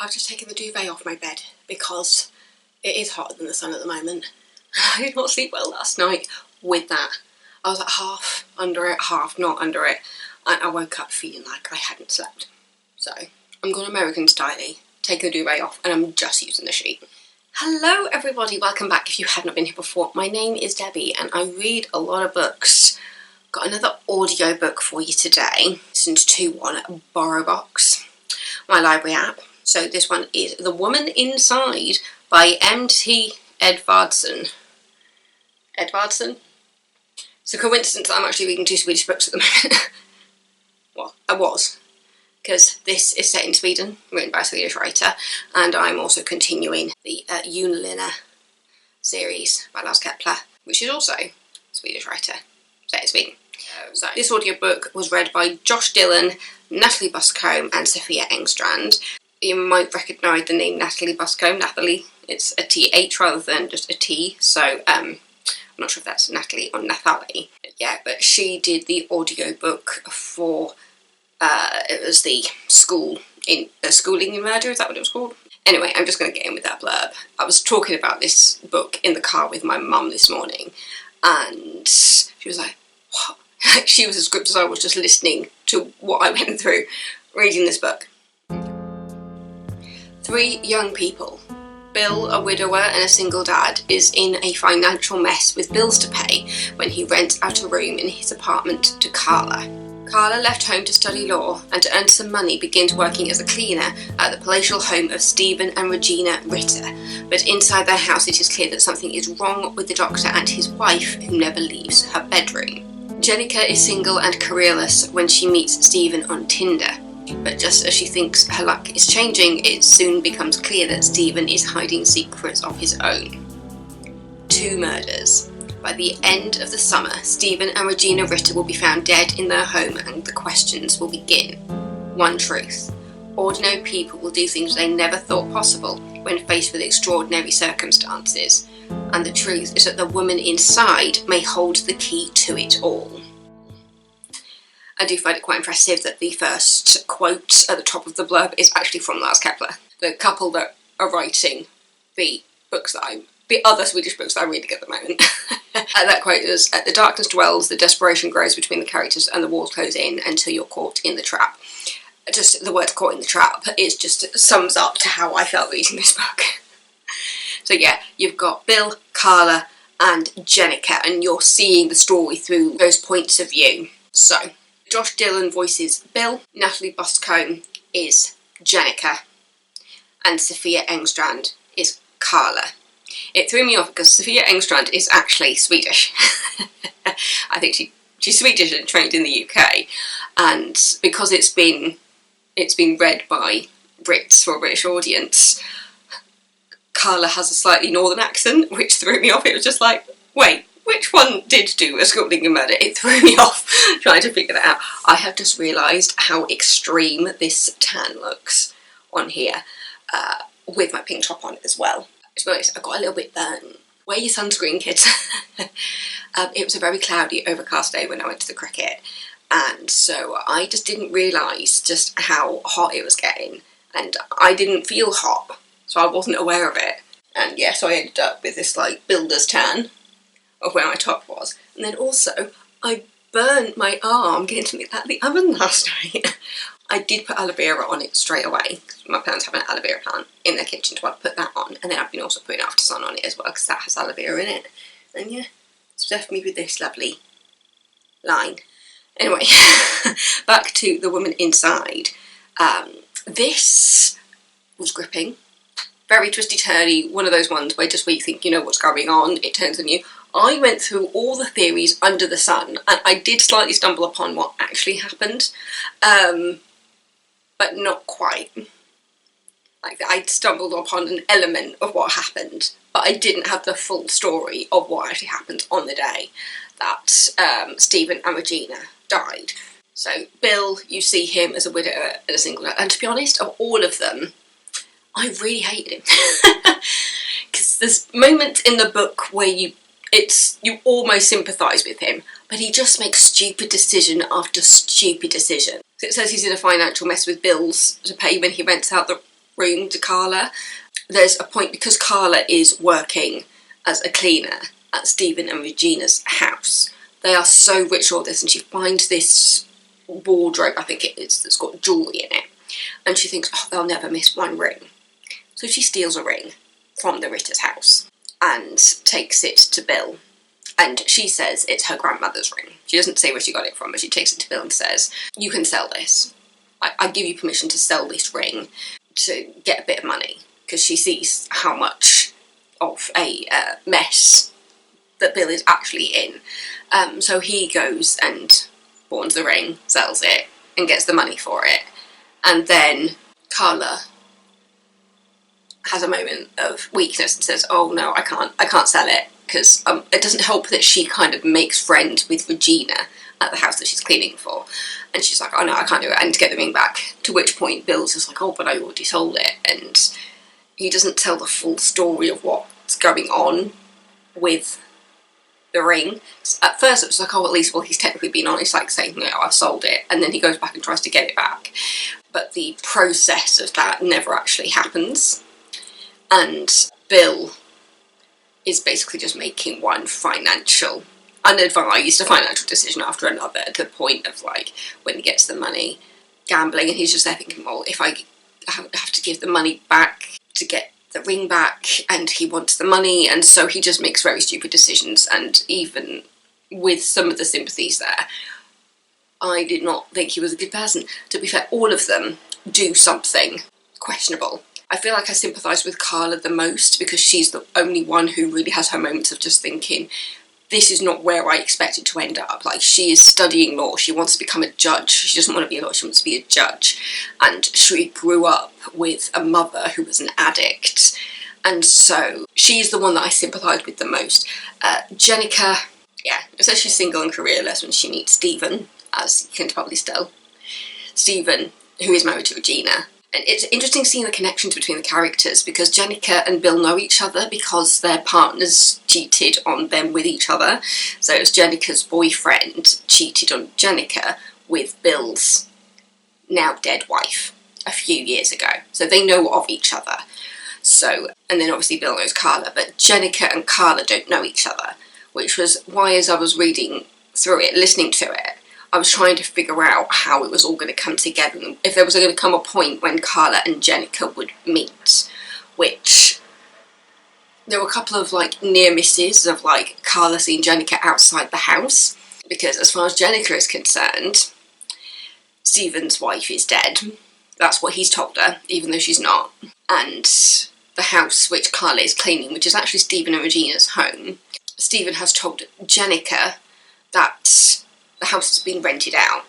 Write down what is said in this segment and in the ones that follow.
I've just taken the duvet off my bed because it is hotter than the sun at the moment. I did not sleep well last night with that. I was like half under it, half not under it, and I woke up feeling like I hadn't slept. So I'm going American style-y, taking the duvet off, and I'm just using the sheet. Hello everybody, welcome back if you have not been here before. My name is Debbie and I read a lot of books. Got another audiobook for you today. Listen to one, Borrow Box, my library app. So this one is The Woman Inside by M T Edvardsson. Edvardsson? It's a coincidence that I'm actually reading two Swedish books at the moment. Well, I was. Because this is set in Sweden, written by a Swedish writer, and I'm also continuing the Unilina series by Lars Kepler, which is also a Swedish writer, set in Sweden. So this audiobook was read by Josh Dillon, Natalie Buscombe and Sophia Engstrand. You might recognise the name Natalie Buscombe, Nathalie. It's a TH rather than just a T, so I'm not sure if that's Natalie or Nathalie. Yeah, but she did the audiobook for, it was the schooling in murder, is that what it was called? Anyway, I'm just going to get in with that blurb. I was talking about this book in the car with my mum this morning, and she was like, what? She was as gripped as I was just listening to what I went through reading this book. Three young people. Bill, a widower and a single dad, is in a financial mess with bills to pay when he rents out a room in his apartment to Carla. Carla left home to study law and to earn some money begins working as a cleaner at the palatial home of Stephen and Regina Ritter, but inside their house it is clear that something is wrong with the doctor and his wife, who never leaves her bedroom. Jenica is single and careerless when she meets Stephen on Tinder, but just as she thinks her luck is changing, it soon becomes clear that Stephen is hiding secrets of his own. Two murders. By the end of the summer, Stephen and Regina Ritter will be found dead in their home and the questions will begin. One truth. Ordinary people will do things they never thought possible when faced with extraordinary circumstances. And the truth is that the woman inside may hold the key to it all. I do find it quite impressive that the first quote at the top of the blurb is actually from Lars Kepler, the couple that are writing the other Swedish books that I'm reading at the moment. And that quote is, "The darkness dwells, the desperation grows between the characters and the walls close in until you're caught in the trap." Just the word caught in the trap, it just sums up to how I felt reading this book. So yeah, you've got Bill, Carla and Jenica, and you're seeing the story through those points of view. So, Josh Dillon voices Bill, Natalie Buscombe is Jenica, and Sophia Engstrand is Carla. It threw me off because Sophia Engstrand is actually Swedish. I think she's Swedish and trained in the UK, and because it's been read by Brits for a British audience, Carla has a slightly northern accent, which threw me off. It was just like, wait, which one did do a schooling in murder? It threw me off trying to figure that out. I have just realised how extreme this tan looks on here, with my pink top on as well. To be honest, I got a little bit burnt. Wear your sunscreen, kids. It was a very cloudy, overcast day when I went to the cricket, and so I just didn't realise just how hot it was getting, and I didn't feel hot, so I wasn't aware of it. And yeah, so I ended up with this like builder's tan of where my top was. And then also, I burnt my arm getting something out of the oven last night. I did put aloe vera on it straight away, because my parents have an aloe vera plant in their kitchen, so I put that on. And then I've been also putting after sun on it as well, because that has aloe vera in it. And yeah, it's left me with this lovely line. Anyway, back to The Woman Inside. This was gripping. Very twisty-turny, one of those ones where you think you know what's going on, it turns on you. I went through all the theories under the sun, and I did slightly stumble upon what actually happened, but not quite. Like, I stumbled upon an element of what happened, but I didn't have the full story of what actually happened on the day that Stephen and Regina died. So Bill, you see him as a widower and a single dad, and to be honest, of all of them, I really hated him. Because there's moments in the book where you almost sympathise with him, but he just makes stupid decision after stupid decision. So it says he's in a financial mess with bills to pay when he rents out the room to Carla. There's a point, because Carla is working as a cleaner at Stephen and Regina's house. They are so rich all this, and she finds this wardrobe, I think it is, that's got jewellery in it. And she thinks, oh, they'll never miss one ring. So she steals a ring from the Ritter's house and takes it to Bill. And she says it's her grandmother's ring. She doesn't say where she got it from, but she takes it to Bill and says, you can sell this. I give you permission to sell this ring to get a bit of money. Because she sees how much of a mess that Bill is actually in. So he goes and pawns the ring, sells it, and gets the money for it. And then Carla has a moment of weakness and says, oh no, I can't sell it. Because it doesn't help that she kind of makes friends with Regina at the house that she's cleaning for. And she's like, oh no, I can't do it, I need to get the ring back. To which point Bill's just like, oh, but I already sold it. And he doesn't tell the full story of what's going on with the ring. At first it was like, oh, at least, well, he's technically been honest, like saying, no, I've sold it. And then he goes back and tries to get it back. But the process of that never actually happens. And Bill is basically just making one unadvised financial decision after another, to the point of, like, when he gets the money, gambling, and he's just there thinking, well, if I have to give the money back to get the ring back, and he wants the money, and so he just makes very stupid decisions. And even with some of the sympathies there, I did not think he was a good person. To be fair, all of them do something questionable. I feel like I sympathise with Carla the most, because she's the only one who really has her moments of just thinking, this is not where I expected to end up. Like, she is studying law, she wants to become a judge, she doesn't want to be a lawyer, she wants to be a judge. And she grew up with a mother who was an addict, and so she's the one that I sympathise with the most. Jenica, yeah, so she's single and careerless when she meets Stephen, as you can probably tell. Stephen, who is married to Regina. And it's interesting seeing the connections between the characters, because Jenica and Bill know each other because their partners cheated on them with each other. So it was Jenica's boyfriend cheated on Jenica with Bill's now dead wife a few years ago. So they know of each other. So, and then obviously Bill knows Carla, but Jenica and Carla don't know each other, which was why, as I was reading through it, listening to it, I was trying to figure out how it was all going to come together, and if there was going to come a point when Carla and Jenica would meet, which there were a couple of, like, near misses of, like, Carla seeing Jenica outside the house, because as far as Jenica is concerned, Stephen's wife is dead. That's what he's told her, even though she's not. And the house which Carla is cleaning, which is actually Stephen and Regina's home, Stephen has told Jenica that the house has been rented out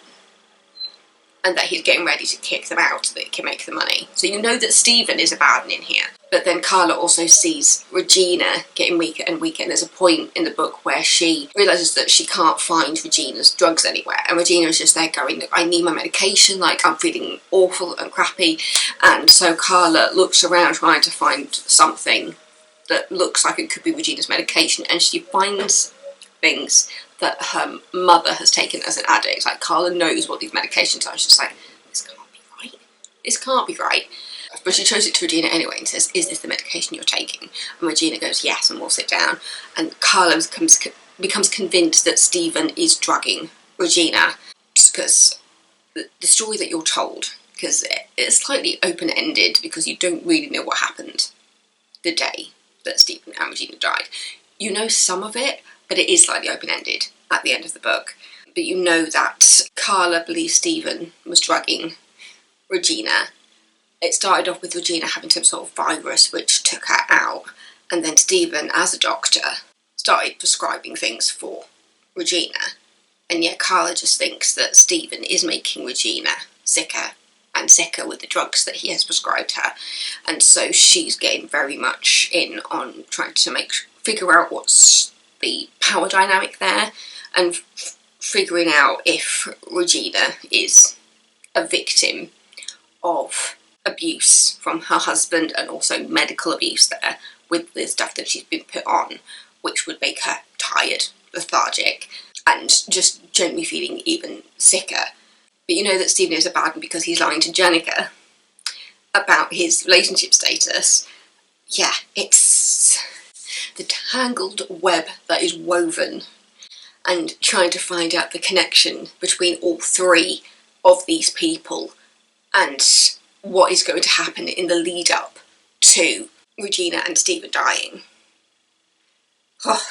and that he's getting ready to kick them out so that he can make the money. So you know that Stephen is a bad in here. But then Carla also sees Regina getting weaker and weaker, and there's a point in the book where she realises that she can't find Regina's drugs anywhere, and Regina is just there going, look, I need my medication, like, I'm feeling awful and crappy. And so Carla looks around trying to find something that looks like it could be Regina's medication, and she finds things that her mother has taken as an addict. Like, Carla knows what these medications are. She's just like, this can't be right. This can't be right. But she shows it to Regina anyway and says, is this the medication you're taking? And Regina goes, yes, and we'll sit down. And Carla becomes convinced that Stephen is drugging Regina, because the story that you're told, because it's slightly open-ended, because you don't really know what happened the day that Stephen and Regina died. You know some of it, but it is slightly open-ended at the end of the book. But you know that Carla believes Stephen was drugging Regina. It started off with Regina having some sort of virus which took her out, and then Stephen, as a doctor, started prescribing things for Regina. And yet Carla just thinks that Stephen is making Regina sicker and sicker with the drugs that he has prescribed her. And so she's getting very much in on trying to figure out what's the power dynamic there, and figuring out if Regina is a victim of abuse from her husband, and also medical abuse there with the stuff that she's been put on, which would make her tired, lethargic, and just generally feeling even sicker. But you know that Stephen is a bad one because he's lying to Jenica. about his relationship status. Yeah, it's the tangled web that is woven, and trying to find out the connection between all three of these people and what is going to happen in the lead up to Regina and Stephen dying. Oh.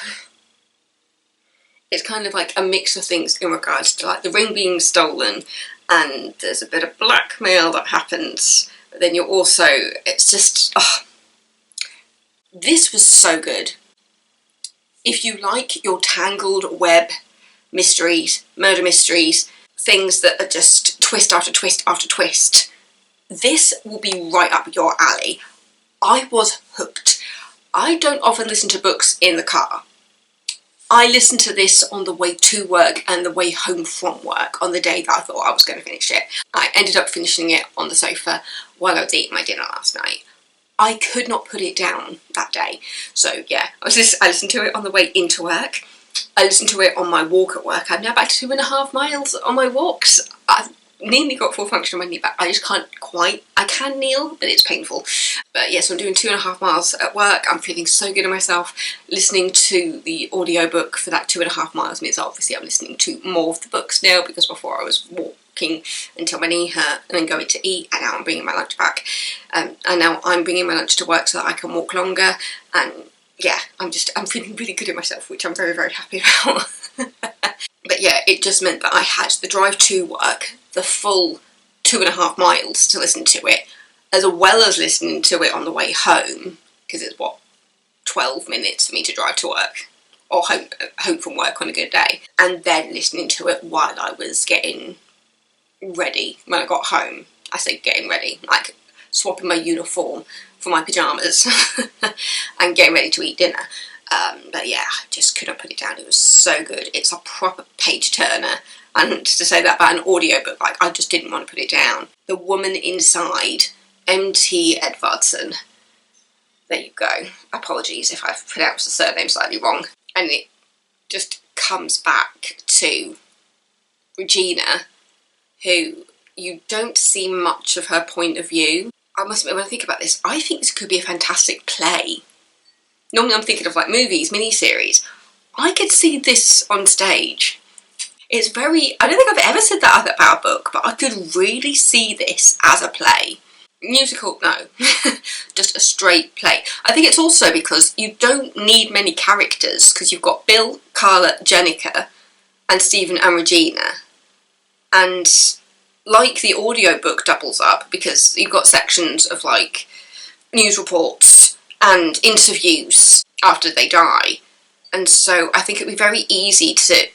It's kind of like a mix of things in regards to like the ring being stolen, and there's a bit of blackmail that happens, but then you're also, it's just, oh, this was so good. If you like your tangled web mysteries, murder mysteries, things that are just twist after twist after twist, this will be right up your alley. I was hooked. I don't often listen to books in the car. I listened to this on the way to work and the way home from work on the day that I thought I was going to finish it. I ended up finishing it on the sofa while I was eating my dinner last night. I could not put it down that day. So yeah, I listened to it on the way into work. I listened to it on my walk at work. I'm now back to 2.5 miles on my walks. I've nearly got full function on my knee back. I just can't quite. I can kneel, but it's painful. But yes, I'm doing 2.5 miles at work. I'm feeling so good in myself. Listening to the audiobook for that 2.5 miles means obviously I'm listening to more of the books now, because before I was walking until my knee hurt and then going to eat, and now I'm bringing my lunch back. And now I'm bringing my lunch to work so that I can walk longer. And yeah, I'm feeling really good in myself, which I'm very, very happy about. But yeah, it just meant that I had the drive to work, the full 2.5 miles to listen to it, as well as listening to it on the way home, because it's 12 minutes for me to drive to work, or home from work on a good day, and then listening to it while I was getting ready when I got home. I say getting ready, like swapping my uniform for my pyjamas and getting ready to eat dinner. But yeah, I just couldn't put it down. It was so good. It's a proper page turner. And to say that about an audiobook, like, I just didn't want to put it down. The woman inside, M T Edvardsson. There you go. Apologies if I've pronounced the surname slightly wrong. And it just comes back to Regina, who you don't see much of her point of view. I must admit, when I think about this, I think this could be a fantastic play. Normally I'm thinking of like movies, miniseries. I could see this on stage. It's very, I don't think I've ever said that about a book, but I could really see this as a play. Musical, no. Just a straight play. I think it's also because you don't need many characters, because you've got Bill, Carla, Jenica, and Stephen and Regina. And like the audiobook doubles up, because you've got sections of like news reports and interviews after they die. And so I think it'd be very easy to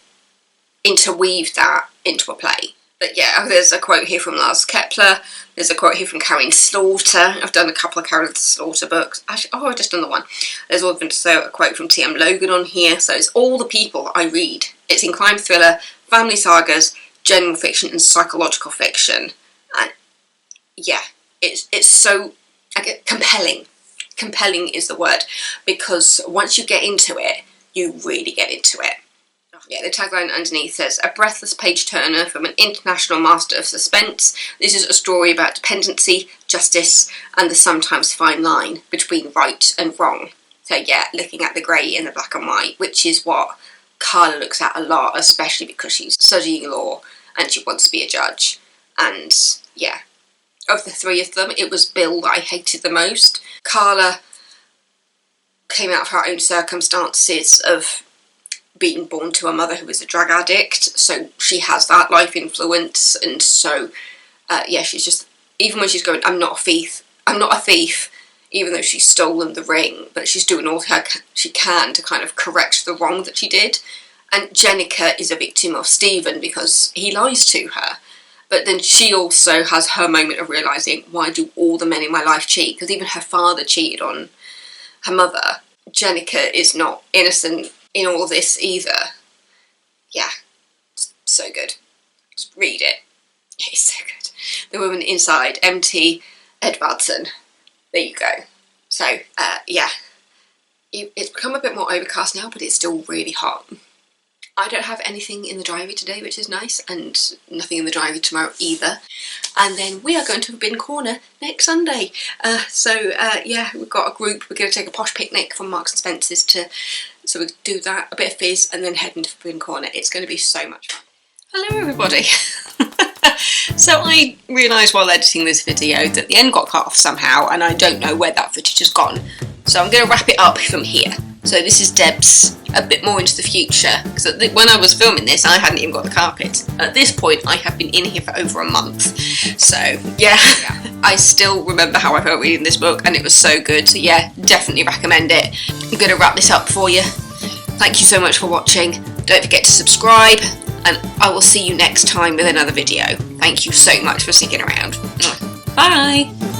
interweave that into a play. But yeah, there's a quote here from Lars Kepler, there's a quote here from Karen Slaughter. I've done a couple of Karen Slaughter books. Actually, I've just done the one. There's also a quote from T.M. Logan on here, so it's all the people I read. It's in crime thriller, family sagas, general fiction and psychological fiction. And yeah, it's so compelling. Compelling is the word, because once you get into it, you really get into it. Yeah, the tagline underneath says, a breathless page-turner from an international master of suspense. This is a story about dependency, justice, and the sometimes fine line between right and wrong. So yeah, looking at the grey and the black and white, which is what Carla looks at a lot, especially because she's studying law and she wants to be a judge. And yeah, of the three of them, it was Bill that I hated the most. Carla came out of her own circumstances of being born to a mother who was a drug addict, so she has that life influence, and so yeah, she's just, even when she's going, I'm not a thief, even though she's stolen the ring, but she's doing all she can to kind of correct the wrong that she did. And Jenica is a victim of Stephen because he lies to her, but then she also has her moment of realising, why do all the men in my life cheat? Because even her father cheated on her mother. Jenica is not innocent in all of this either. Yeah, it's so good. Just read it. It's so good. The woman inside, M T Edvardsson. There you go. So, yeah. It's become a bit more overcast now, but it's still really hot. I don't have anything in the diary today, which is nice, and nothing in the diary tomorrow either. And then we are going to Bin Corner next Sunday. Yeah, we've got a group. We're going to take a posh picnic from Marks and Spencer's so we do that, a bit of fizz, and then head into Bin Corner. It's going to be so much fun. Hello everybody. So I realised while editing this video that the end got cut off somehow, and I don't know where that footage has gone. So I'm going to wrap it up from here. So this is Deb's a bit more into the future, because when I was filming this I hadn't even got the carpet. At this point I have been in here for over a month. So yeah, I still remember how I felt reading this book, and it was so good. So yeah, definitely recommend it. I'm going to wrap this up for you. Thank you so much for watching. Don't forget to subscribe, and I will see you next time with another video. Thank you so much for sticking around. Bye!